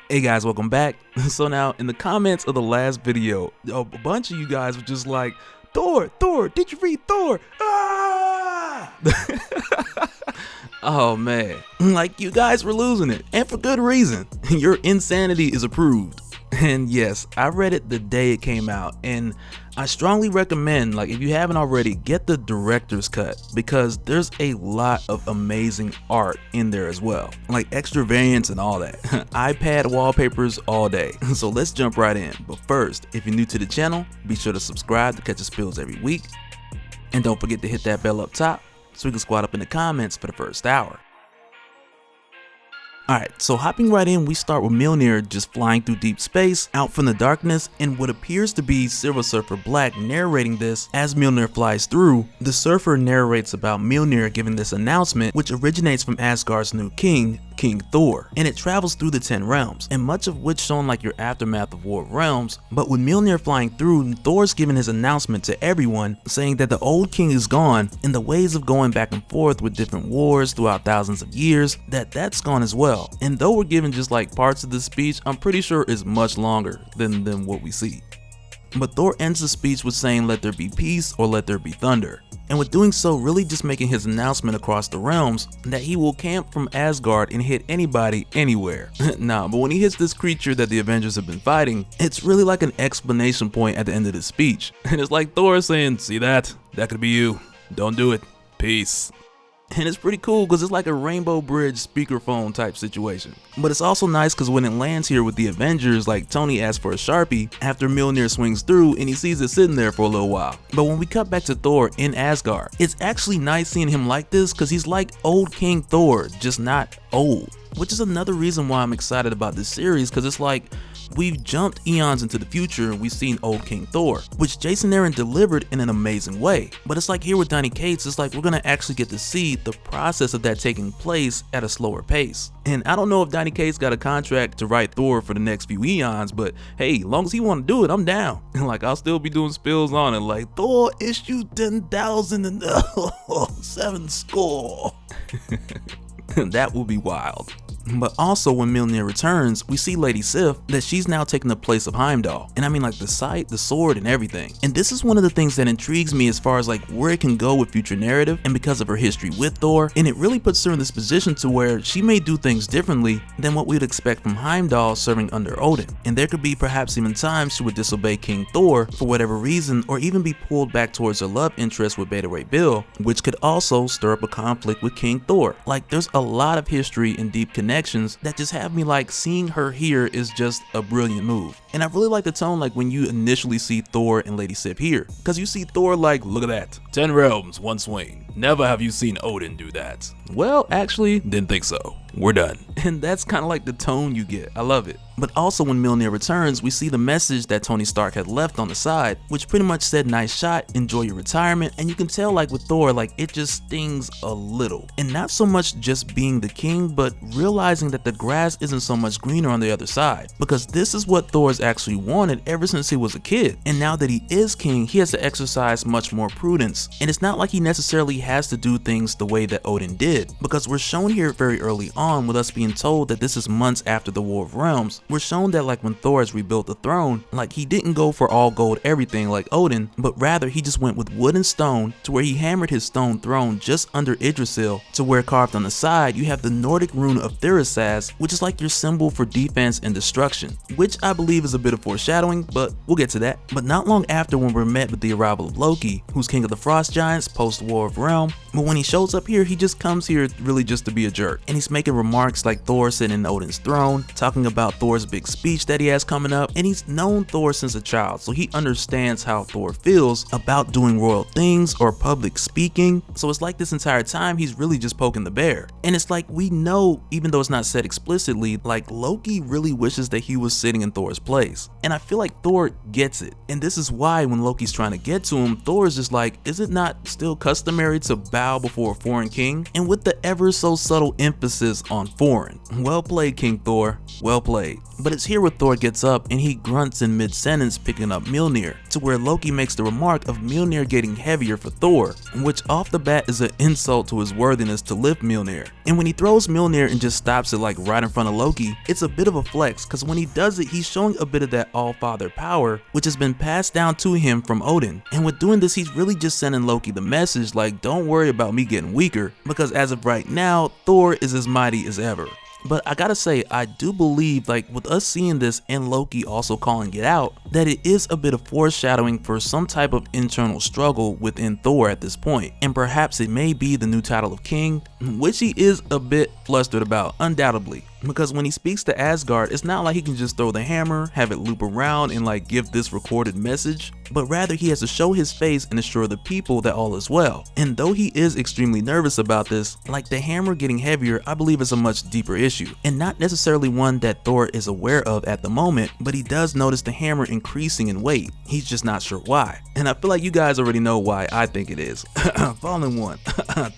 Hey guys, welcome back. So now in the comments of the last video, a bunch of you guys were just like, Thor, did you read Thor? Ah! Oh man, like you guys were losing it, and for good reason. Your insanity is approved. And yes, I read it the day it came out, and I strongly recommend, like if you haven't already, get the director's cut, because there's a lot of amazing art in there as well, like extra variants and all that. iPad wallpapers all day. So let's jump right in. But first, if you're new to the channel, be sure to subscribe to catch the spills every week, and don't forget to hit that bell up top so we can squat up in the comments for the first hour. Alright, so hopping right in, we start with Mjolnir just flying through deep space, out from the darkness, and what appears to be Silver Surfer Black narrating this as Mjolnir flies through. The Surfer narrates about Mjolnir giving this announcement, which originates from Asgard's new king, King Thor, and it travels through the 10 realms, and much of which shown like your aftermath of War of Realms. But with Mjolnir flying through, Thor's giving his announcement to everyone, saying that the old king is gone, and the ways of going back and forth with different wars throughout thousands of years, that's gone as well. And though we're given just like parts of this speech, I'm pretty sure it's much longer than what we see. But Thor ends the speech with saying let there be peace or let there be thunder. And with doing so, really just making his announcement across the realms that he will camp from Asgard and hit anybody anywhere. Nah, but when he hits this creature that the Avengers have been fighting, it's really like an explanation point at the end of the speech. And it's like Thor saying, see that? That could be you. Don't do it. Peace. And it's pretty cool because it's like a Rainbow Bridge speakerphone type situation. But it's also nice because when it lands here with the Avengers, like Tony asks for a Sharpie after Mjolnir swings through and he sees it sitting there for a little while. But when we cut back to Thor in Asgard, it's actually nice seeing him like this because he's like old King Thor, just not old. Which is another reason why I'm excited about this series, because it's like we've jumped eons into the future and we've seen old King Thor, which Jason Aaron delivered in an amazing way. But it's like here with Donny Cates, it's like we're gonna actually get to see the process of that taking place at a slower pace. And I don't know if Donny Cates got a contract to write Thor for the next few eons, but hey, as long as he want to do it, I'm down. And like I'll still be doing spills on it, like Thor issue 10,007 score. That will be wild. But also when Mjolnir returns, we see Lady Sif that she's now taking the place of Heimdall. And I mean like the sight, the sword, and everything. And this is one of the things that intrigues me as far as like where it can go with future narrative, and because of her history with Thor, and it really puts her in this position to where she may do things differently than what we'd expect from Heimdall serving under Odin. And there could be perhaps even times she would disobey King Thor for whatever reason, or even be pulled back towards her love interest with Beta Ray Bill, which could also stir up a conflict with King Thor. Like there's a lot of history and deep connections that just have me like seeing her here is just a brilliant move. And I really like the tone like when you initially see Thor and Lady Sif here, because you see Thor like, look at that, 10 realms, one swing. Never have you seen Odin do that. Well, actually, didn't think so. We're done. And that's kind of like the tone you get. I love it. But also when Mjolnir returns, we see the message that Tony Stark had left on the side, which pretty much said nice shot, enjoy your retirement. And you can tell like with Thor, like it just stings a little. And not so much just being the king, but realizing that the grass isn't so much greener on the other side. Because this is what Thor's actually wanted ever since he was a kid. And now that he is king, he has to exercise much more prudence. And it's not like he necessarily has to do things the way that Odin did, because we're shown here very early on with us being told that this is months after the War of Realms. We're shown that like when Thor has rebuilt the throne, like he didn't go for all gold everything like Odin, but rather he just went with wood and stone, to where he hammered his stone throne just under Yggdrasil, to where carved on the side you have the Nordic rune of Thurisaz, which is like your symbol for defense and destruction, which I believe is a bit of foreshadowing, but we'll get to that. But not long after, when we're met with the arrival of Loki, who's king of the Frost Giants post War of Realm, but when he shows up here, he just comes here really just to be a jerk, and he's making remarks like Thor sitting in Odin's throne, talking about Thor's big speech that he has coming up, and he's known Thor since a child, so he understands how Thor feels about doing royal things or public speaking. So it's like this entire time he's really just poking the bear. And it's like we know, even though it's not said explicitly, like Loki really wishes that he was sitting in Thor's place. And I feel like Thor gets it. And this is why when Loki's trying to get to him, Thor is just like, is it not still customary to bow before a foreign king? And with the ever so subtle emphasis on foreign. Well played, King Thor. Well played. But it's here where Thor gets up and he grunts in mid-sentence, picking up Mjolnir, to where Loki makes the remark of Mjolnir getting heavier for Thor, which off the bat is an insult to his worthiness to lift Mjolnir. And when he throws Mjolnir and just stops it like right in front of Loki, it's a bit of a flex, because when he does it, he's showing a bit of that all-father power, which has been passed down to him from Odin. And with doing this, he's really just sending Loki the message like, don't worry about me getting weaker, because as of right now, Thor is as mighty as ever. But I gotta say, I do believe, like with us seeing this and Loki also calling it out, that it is a bit of foreshadowing for some type of internal struggle within Thor at this point. And perhaps it may be the new title of king, which he is a bit flustered about, undoubtedly. Because when he speaks to Asgard, it's not like he can just throw the hammer, have it loop around and like give this recorded message, but rather he has to show his face and assure the people that all is well. And though he is extremely nervous about this, like the hammer getting heavier, I believe is a much deeper issue, and not necessarily one that Thor is aware of at the moment, but he does notice the hammer increasing in weight. He's just not sure why. And I feel like you guys already know why I think it is. Fallen one.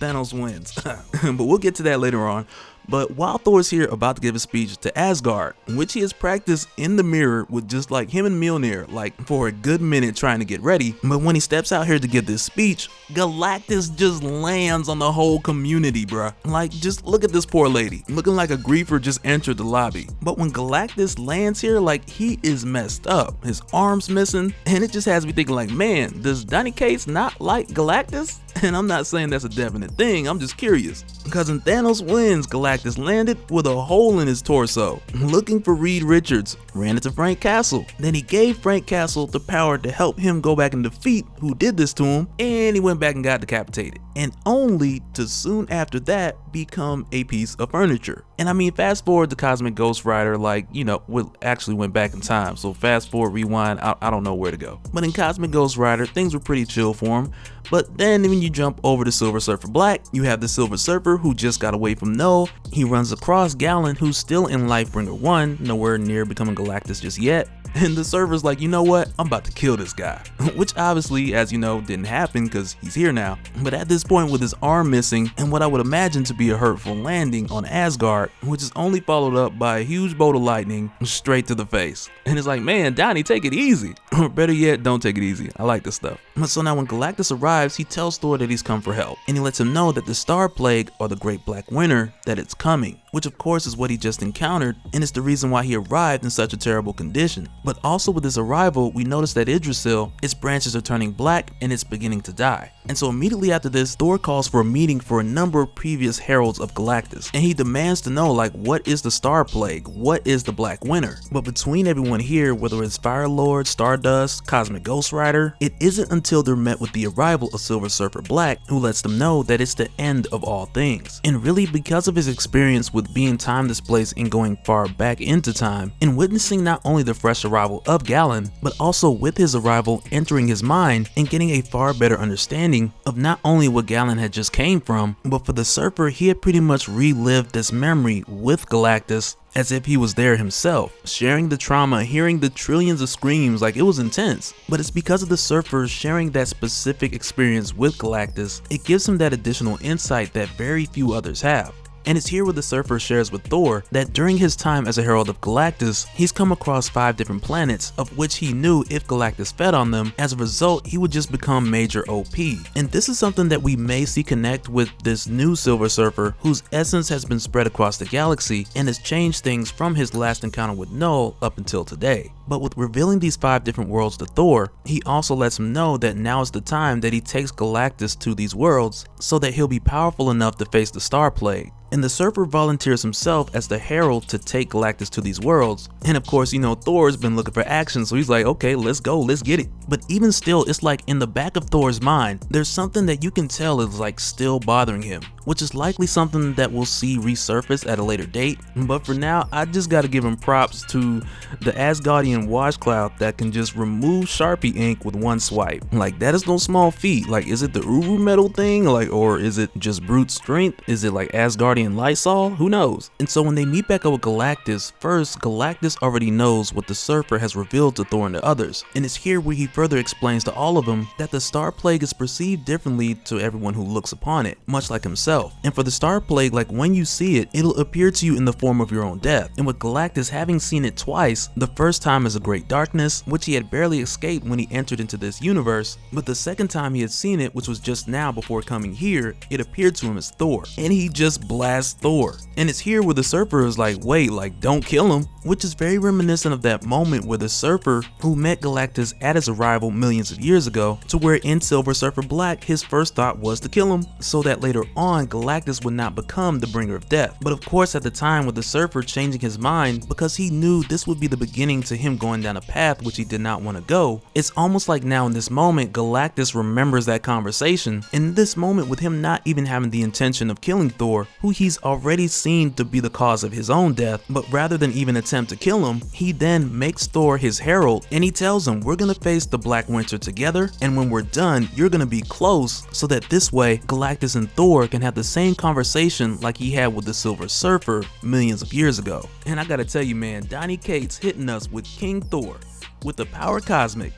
Thanos wins. But we'll get to that later on. But while Thor's here about to give a speech to Asgard, which he has practiced in the mirror with just like him and Mjolnir, like for a good minute trying to get ready, but when he steps out here to give this speech, Galactus just lands on the whole community, bruh. Like, just look at this poor lady, looking like a griefer just entered the lobby. But when Galactus lands here, like he is messed up, his arm's missing, and it just has me thinking like, man, does Donny Cates not like Galactus? And I'm not saying that's a definite thing, I'm just curious. Because in Thanos Wins, Galactus landed with a hole in his torso, looking for Reed Richards, ran into Frank Castle. Then he gave Frank Castle the power to help him go back and defeat who did this to him, and he went back and got decapitated. And only to soon after that become a piece of furniture. And I mean, fast forward to Cosmic Ghost Rider, like, you know, actually went back in time. So fast forward, rewind, I don't know where to go. But in Cosmic Ghost Rider, things were pretty chill for him. But then when you jump over to Silver Surfer Black, you have the Silver Surfer who just got away from Null. He runs across Galen, who's still in Lifebringer 1, nowhere near becoming Galactus just yet. And the Surfer's like, you know what, I'm about to kill this guy. Which obviously, as you know, didn't happen because he's here now. But at this point, with his arm missing and what I would imagine to be a hurtful landing on Asgard, which is only followed up by a huge bolt of lightning straight to the face. And it's like, man, Donnie, take it easy. Or better yet, don't take it easy. I like this stuff. But so now when Galactus arrives, he tells Thor that he's come for help. And he lets him know that the Star Plague, or the Great Black Winter, that it's coming. Which of course is what he just encountered, and it's the reason why he arrived in such a terrible condition. But also with his arrival, we notice that Yggdrasil, its branches are turning black and it's beginning to die. And so immediately after this, Thor calls for a meeting for a number of previous heralds of Galactus, and he demands to know, like, what is the Star Plague? What is the Black Winter? But between everyone here, whether it's Fire Lord, Stardust, Cosmic Ghost Rider, it isn't until they're met with the arrival of Silver Surfer Black who lets them know that it's the end of all things. And really, because of his experience with being time displaced and going far back into time, and witnessing not only the fresh arrival of Galen, but also with his arrival entering his mind and getting a far better understanding of not only what Galen had just came from, but for the Surfer, he had pretty much relived this memory with Galactus as if he was there himself, sharing the trauma, hearing the trillions of screams, like it was intense. But it's because of the Surfer sharing that specific experience with Galactus, it gives him that additional insight that very few others have. And it's here where the Surfer shares with Thor that during his time as a Herald of Galactus, he's come across 5 different planets, of which he knew if Galactus fed on them, as a result, he would just become major OP. And this is something that we may see connect with this new Silver Surfer, whose essence has been spread across the galaxy and has changed things from his last encounter with Null up until today. But with revealing these 5 different worlds to Thor, he also lets him know that now is the time that he takes Galactus to these worlds so that he'll be powerful enough to face the Star Plague. And the Surfer volunteers himself as the Herald to take Galactus to these worlds. And of course, you know, Thor's been looking for action, so he's like, okay, let's go, let's get it. But even still, it's like in the back of Thor's mind, there's something that you can tell is like still bothering him, which is likely something that we'll see resurface at a later date. But for now, I just gotta give him props to the Asgardian washcloth that can just remove Sharpie ink with one swipe. Like, that is no small feat. Like, is it the Uru metal thing? Like, or is it just brute strength? Is it like Asgardian Lysol? Who knows? And so when they meet back up with Galactus, first, Galactus already knows what the Surfer has revealed to Thor and the others. And it's here where he further explains to all of them that the Star Plague is perceived differently to everyone who looks upon it, much like himself. himself. And for the Star Plague, like when you see it, it'll appear to you in the form of your own death. And with Galactus having seen it twice, the first time as a great darkness, which he had barely escaped when he entered into this universe, but the second time he had seen it, which was just now before coming here, it appeared to him as Thor. And he just blasts Thor. And it's here where the Surfer is like, wait, like don't kill him, which is very reminiscent of that moment where the Surfer who met Galactus at his arrival millions of years ago, to where in Silver Surfer Black his first thought was to kill him so that later on Galactus would not become the bringer of death. But of course at the time with the Surfer changing his mind because he knew this would be the beginning to him going down a path which he did not want to go, it's almost like now in this moment Galactus remembers that conversation. In this moment with him not even having the intention of killing Thor, who he's already seen to be the cause of his own death, but rather than even attempt to kill him, he then makes Thor his herald and he tells him, we're gonna face the Black Winter together, and when we're done you're gonna be close, so that this way Galactus and Thor can have the same conversation like he had with the Silver Surfer millions of years ago. And I gotta tell you man, Donny Cates hitting us with King Thor, with the power cosmic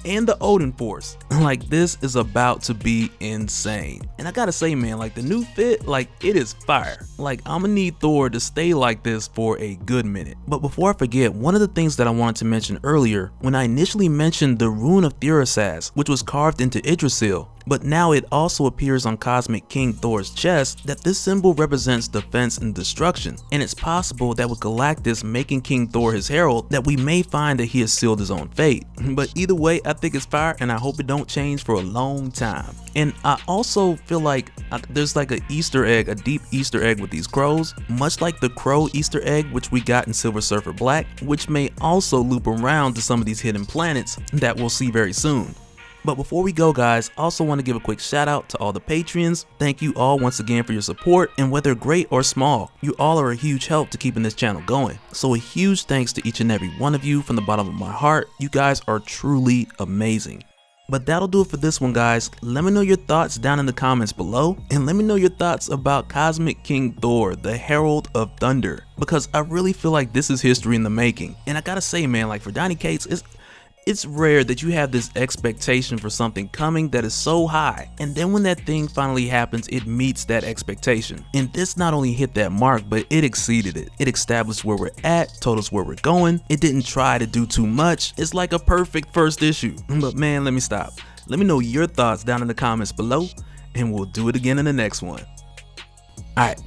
and the Odin Force. Like this is about to be insane. And I gotta say man, like the new fit, like it is fire. Like I'ma need Thor to stay like this for a good minute. But before I forget, one of the things that I wanted to mention earlier, when I initially mentioned the rune of Thurasaz, which was carved into Yggdrasil, but now it also appears on Cosmic King Thor's chest, that this symbol represents defense and destruction. And it's possible that with Galactus making King Thor his herald, that we may find that he has sealed his own fate. But either way, I think it's fire and I hope it don't change for a long time. And I also feel like there's like an Easter egg, a deep Easter egg with these crows, much like the crow Easter egg which we got in Silver Surfer Black, which may also loop around to some of these hidden planets that we'll see very soon. But before we go guys, I also want to give a quick shout out to all the Patreons. Thank you all once again for your support, and whether great or small, you all are a huge help to keeping this channel going. So a huge thanks to each and every one of you from the bottom of my heart. You guys are truly amazing. But that'll do it for this one guys. Let me know your thoughts down in the comments below, and let me know your thoughts about Cosmic King Thor, the Herald of Thunder, because I really feel like this is history in the making. And I gotta say man, like for Donny Cates, it's rare that you have this expectation for something coming that is so high, and then when that thing finally happens, it meets that expectation. And this not only hit that mark, but it exceeded it. It established where we're at, told us where we're going. It didn't try to do too much. It's like a perfect first issue. But man, let me stop. Let me know your thoughts down in the comments below, and we'll do it again in the next one. Alright,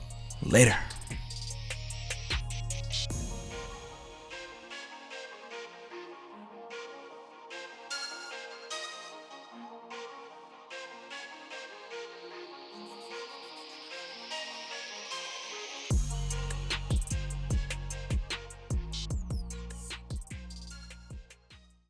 later.